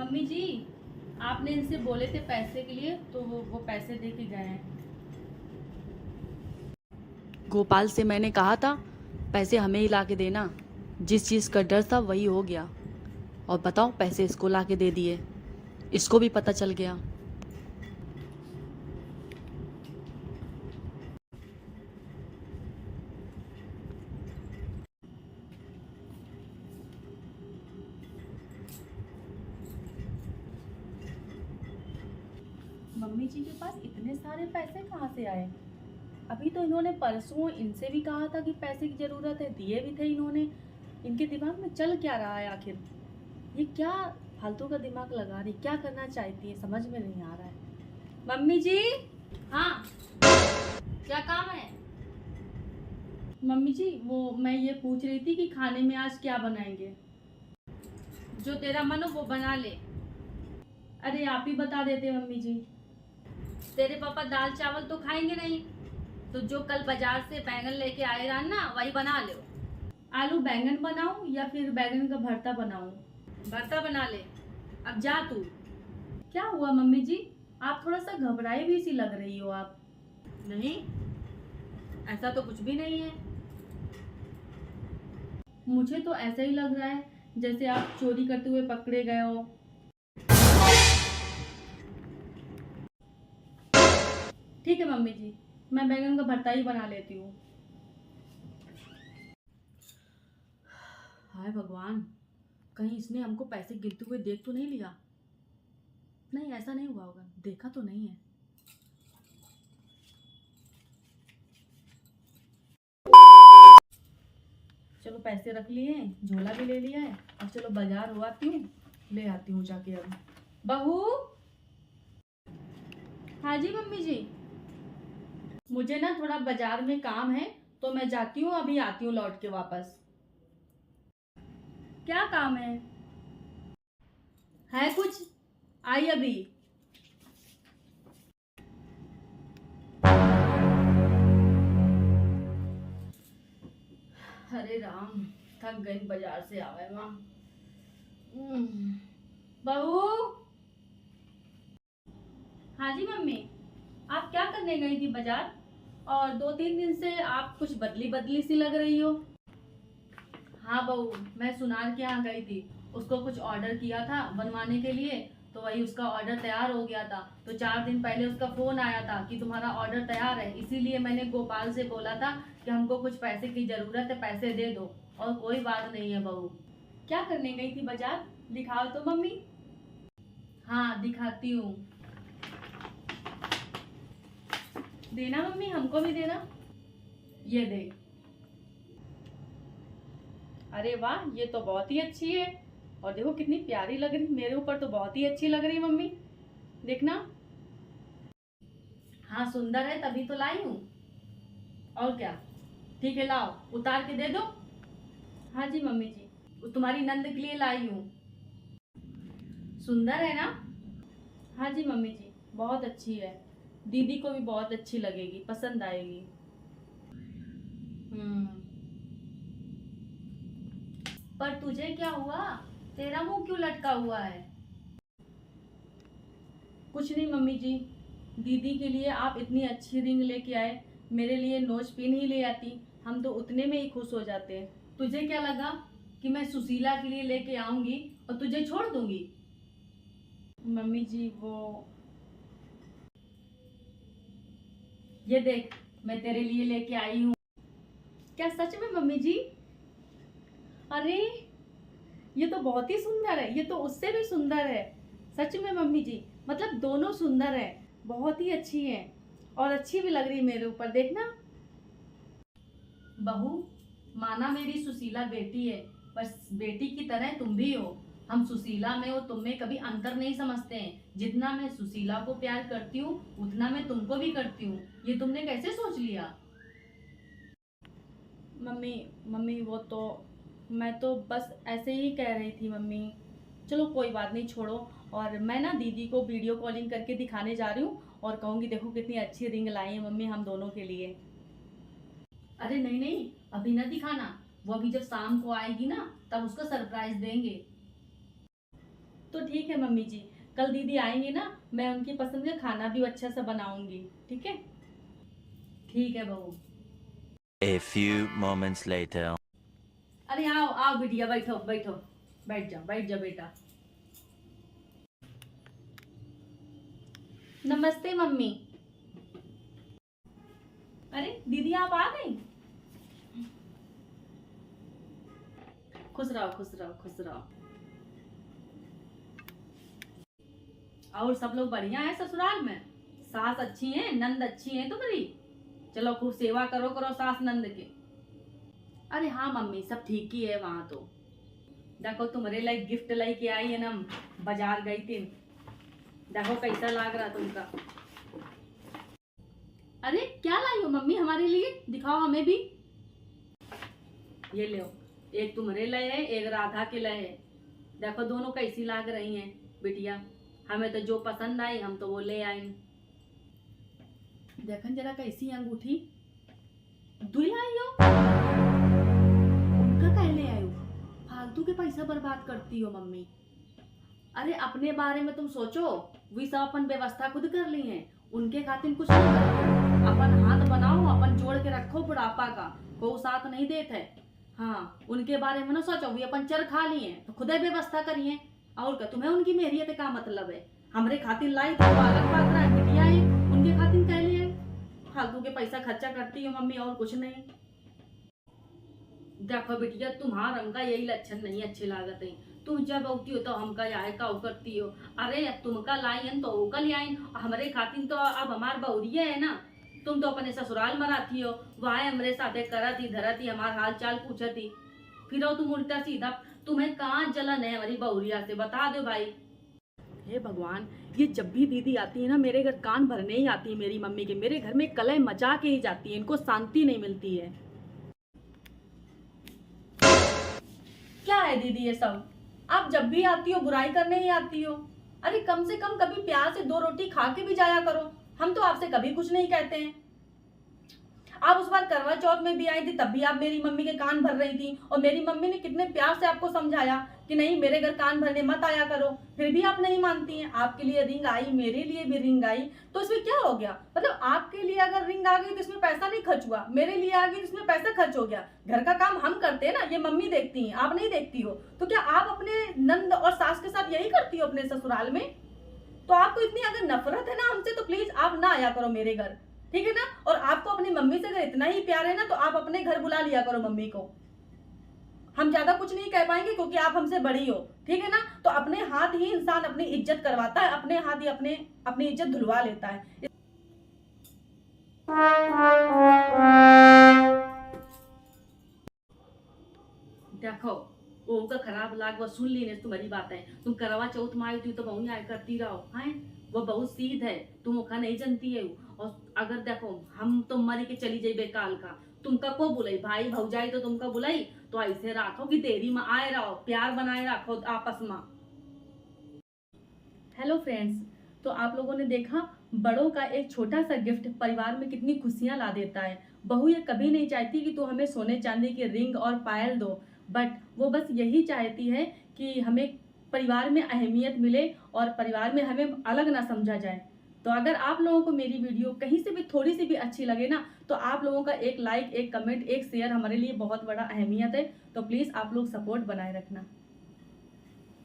Mummy जी, आपने इनसे बोले थे पैसे के लिए तो वो पैसे दे के गए हैं। गोपाल से मैंने कहा था पैसे हमें ही ला के देना। जिस चीज़ का डर था वही हो गया। और बताओ, पैसे इसको ला के दे दिए। इसको भी पता चल गया। मम्मी जी के पास इतने सारे पैसे कहाँ से आए? अभी तो इन्होंने परसों इनसे भी कहा था कि पैसे की ज़रूरत है, दिए भी थे इन्होंने। इनके दिमाग में चल क्या रहा है आखिर? ये क्या फालतू का दिमाग लगा रही, क्या करना चाहती है, समझ में नहीं आ रहा है। मम्मी जी। हाँ, क्या काम है? मम्मी जी, वो मैं ये पूछ रही थी कि खाने में आज क्या बनाएंगे? जो तेरा मन हो वो बना ले। अरे आप ही बता देते मम्मी जी। तेरे पापा दाल चावल तो खाएंगे नहीं, तो जो कल बाजार से बैंगन लेके आए रहा ना वही बना लो। आलू बैंगन बनाऊं या फिर बैंगन का भरता बनाऊं? भरता बना ले। अब जा तू। क्या हुआ मम्मी जी? आप थोड़ा सा घबराई भी सी लग रही हो आप। नहीं, ऐसा तो कुछ भी नहीं है। मुझे तो ऐसा ही लग रहा है जैसे आप चोरी करते हुए पकड़े गए हो। ठीक है मम्मी जी, मैं बैंगन का भरता ही बना लेती हूँ। हाय भगवान, कहीं इसने हमको पैसे गिरते हुए देख तो नहीं लिया? नहीं, ऐसा नहीं हुआ होगा, देखा तो नहीं है। चलो पैसे रख लिए हैं, झोला भी ले लिया है। अब चलो बाजार हो आती हूँ, ले आती हूँ जाके। अब बहू। हाँ जी मम्मी जी। मुझे ना थोड़ा बाजार में काम है, तो मैं जाती हूँ, अभी आती हूँ लौट के वापस। क्या काम है कुछ? आई अभी। अरे राम, थक गई बाजार से आवे माँ। बहू। हाँ जी मम्मी, आप क्या करने गई थी बाजार? और 2-3 दिन से आप कुछ बदली बदली सी लग रही हो। हाँ बहू, मैं सुनार के यहाँ गई थी। उसको कुछ ऑर्डर किया था बनवाने के लिए, तो वही उसका ऑर्डर तैयार हो गया था। तो 4 दिन पहले उसका फोन आया था कि तुम्हारा ऑर्डर तैयार है, इसीलिए मैंने गोपाल से बोला था कि हमको कुछ पैसे की जरूरत है, पैसे दे दो। और कोई बात नहीं है बहू। क्या करने गई थी बाजार? दिखाओ तो मम्मी। हाँ दिखाती हूँ। देना मम्मी, हमको भी देना। ये दे। अरे वाह, ये तो बहुत ही अच्छी है। और देखो कितनी प्यारी लग रही, मेरे ऊपर तो बहुत ही अच्छी लग रही है मम्मी। देखना। हाँ सुंदर है, तभी तो लाई हूँ। और क्या। ठीक है, लाओ उतार के दे दो। हाँ जी मम्मी जी, तुम्हारी नंद के लिए लाई हूँ। सुंदर है ना? हाँ जी मम्मी जी, बहुत अच्छी है। दीदी को भी बहुत अच्छी लगेगी, पसंद आएगी। हम्म। पर तुझे क्या हुआ? तेरा मुंह क्यों लटका हुआ है? कुछ नहीं मम्मी जी, दीदी के लिए आप इतनी अच्छी रिंग लेके आए, मेरे लिए नोज पिन ही ले आती, हम तो उतने में ही खुश हो जाते हैं। तुझे क्या लगा कि मैं सुशीला के लिए लेके आऊंगी और तुझे छोड़ दूंगी? मम्मी जी वो, ये देख, मैं तेरे लिए लेके आई हूँ। क्या सच में मम्मी जी? अरे, ये तो बहुत ही सुंदर है, ये तो उससे भी सुंदर है। सच में मम्मी जी, मतलब दोनों सुंदर है, बहुत ही अच्छी है। और अच्छी भी लग रही है मेरे ऊपर, देखना। बहू, माना मेरी सुशीला बेटी है, बस बेटी की तरह तुम भी हो। हम सुशीला में और तुम में कभी अंतर नहीं समझते हैं। जितना मैं सुशीला को प्यार करती हूँ उतना मैं तुमको भी करती हूँ। ये तुमने कैसे सोच लिया? मम्मी, मम्मी वो तो, मैं तो बस ऐसे ही कह रही थी मम्मी। चलो कोई बात नहीं, छोड़ो। और मैं ना दीदी को वीडियो कॉलिंग करके दिखाने जा रही हूँ और कहूँगी देखो कितनी अच्छी रिंग लाई है मम्मी हम दोनों के लिए। अरे नहीं नहीं, अभी ना दिखाना। वो अभी जब शाम को आएगी ना तब उसको सरप्राइज देंगे। तो ठीक है मम्मी जी, कल दीदी आएंगी ना, मैं उनकी पसंद का खाना भी अच्छा सा बनाऊंगी। ठीक है, ठीक है बहू। A few moments later. अरे आओ आओ बिटिया, बैठो बैठो, बैठ जाओ बेटा। नमस्ते मम्मी। अरे दीदी आप आ गई? खुश रहो खुश रहो खुश रहो। और सब लोग बढ़िया है ससुराल में? सास अच्छी है, नंद अच्छी है तुम्हारी? चलो खूब सेवा करो करो सास नंद के। अरे हाँ मम्मी, सब ठीक ही है वहां तो। देखो तुम्हारे लिए गिफ्ट लेके आई है ना, बाजार गई थी। देखो कैसा लग रहा तुमका। अरे क्या लाई हो मम्मी हमारे लिए, दिखाओ हमें भी। ये लो, एक तुम्हारे लिए है, एक राधा के लिए है। देखो दोनों कैसी लाग रही हैं बिटिया। हमें तो जो पसंद आई हम तो वो ले आए। देखन जरा कैसी अंगूठी दुई लाई हो। उनका कह ले आयो, फालतू के पैसा बर्बाद करती हो मम्मी। अरे अपने बारे में तुम सोचो, वे सब अपन व्यवस्था खुद कर ली है, उनके खातिर कुछ नहीं करो। अपन हाथ बनाओ, अपन जोड़ के रखो बुढ़ापा का, को साथ नहीं देते है। हाँ उनके बारे में ना सोचो, वे अपन चर खा लिए तो खुद ही व्यवस्था करिए। और क्या तुम्हें उनकी मेहरियत का मतलब है? हमरे खातिर लाई तो अलग बात रहा, बिटिया है उनके खातिर कह लिए। फालतू के पैसा खर्चा करती हो मम्मी और कुछ नहीं। देखो बिटिया, तुम्हारा हमका यही लक्षण नहीं अच्छे लागत है। तुम जब उठती हो तो हमका याहे का करती हो। अरे अब तुमका लाइन तो ओका ले आइन, हमारे खातिर तो अब हमार बहुरिया है ना। तुम तो अपने ससुराल मराती हो, वहाँ हमरे साथे करती धरती, हमार हाल चाल पूछती, फिर तुम उल्टा सीधा। तुम्हें कहाँ जलन है हमारी बहुरिया से, बता दो भाई। हे भगवान, ये जब भी दीदी आती है ना मेरे घर कान भरने ही आती है मेरी मम्मी के। मेरे घर में कलह मचा के ही जाती है, इनको शांति नहीं मिलती है। क्या है दीदी ये सब? आप जब भी आती हो बुराई करने ही आती हो। अरे कम से कम कभी प्यार से 2 रोटी खा के भी जाया करो। हम तो आपसे कभी कुछ नहीं कहते हैं। आप उस बार करवा चौथ में भी आई थी, तब भी आप मेरी मम्मी के कान भर रही थी, और मेरी मम्मी ने कितने प्यार से आपको समझाया कि नहीं मेरे घर कान भरने मत आया करो, फिर भी आप नहीं मानती हैं। आपके लिए रिंग आई, मेरे लिए भी रिंग आई, तो इसमें क्या हो गया? मतलब आपके लिए अगर रिंग आ गई तो इसमें पैसा नहीं खर्च हुआ, मेरे लिए आ गई तो इसमें पैसा खर्च हो गया। घर का काम हम करते हैं ना, ये मम्मी देखती हैं, आप नहीं देखती हो। तो क्या आप अपने नंद और सास के साथ यही करती हो अपने ससुराल में? तो आपको इतनी अगर नफरत है ना हमसे, तो प्लीज आप ना आया करो मेरे घर, ठीक है ना? और आपको अपनी मम्मी से अगर इतना ही प्यार है ना, तो आप अपने घर बुला लिया करो मम्मी को। हम ज्यादा कुछ नहीं कह पाएंगे क्योंकि आप हमसे बड़ी हो, ठीक है ना? तो अपने हाथ ही इंसान अपनी इज्जत करवाता है, अपने हाथ ही अपनी इज्जत धुलवा लेता है। देखो वो का खराब लाग वो सुन ली ने तुम्हारी बात है। तुम करवा चौथ में आई थी तो बहु आय करती रहो हैं, वो बहुत सीध है, तुम ओका नहीं जानती है। और अगर देखो हम तो मरी के चली जाइबे काल का, तुमका को बुलाई भाई भौजाई तो तुमका बुलाई, तो ऐसे रखो कि देरी में आए रहो, प्यार बनाए रखो आपस में। हेलो फ्रेंड्स, तो आप लोगों ने देखा बड़ों का एक छोटा सा गिफ्ट परिवार में कितनी खुशियां ला देता है। बहू ये कभी नहीं चाहती कि तू हमें सोने चांदी की रिंग और पायल दो, बट वो बस यही चाहती है कि हमें परिवार में अहमियत मिले और परिवार में हमें अलग ना समझा जाए। तो अगर आप लोगों को मेरी वीडियो कहीं से भी थोड़ी सी भी अच्छी लगे ना, तो आप लोगों का एक लाइक, एक कमेंट, एक शेयर हमारे लिए बहुत बड़ा अहमियत है। तो प्लीज़ आप लोग सपोर्ट बनाए रखना।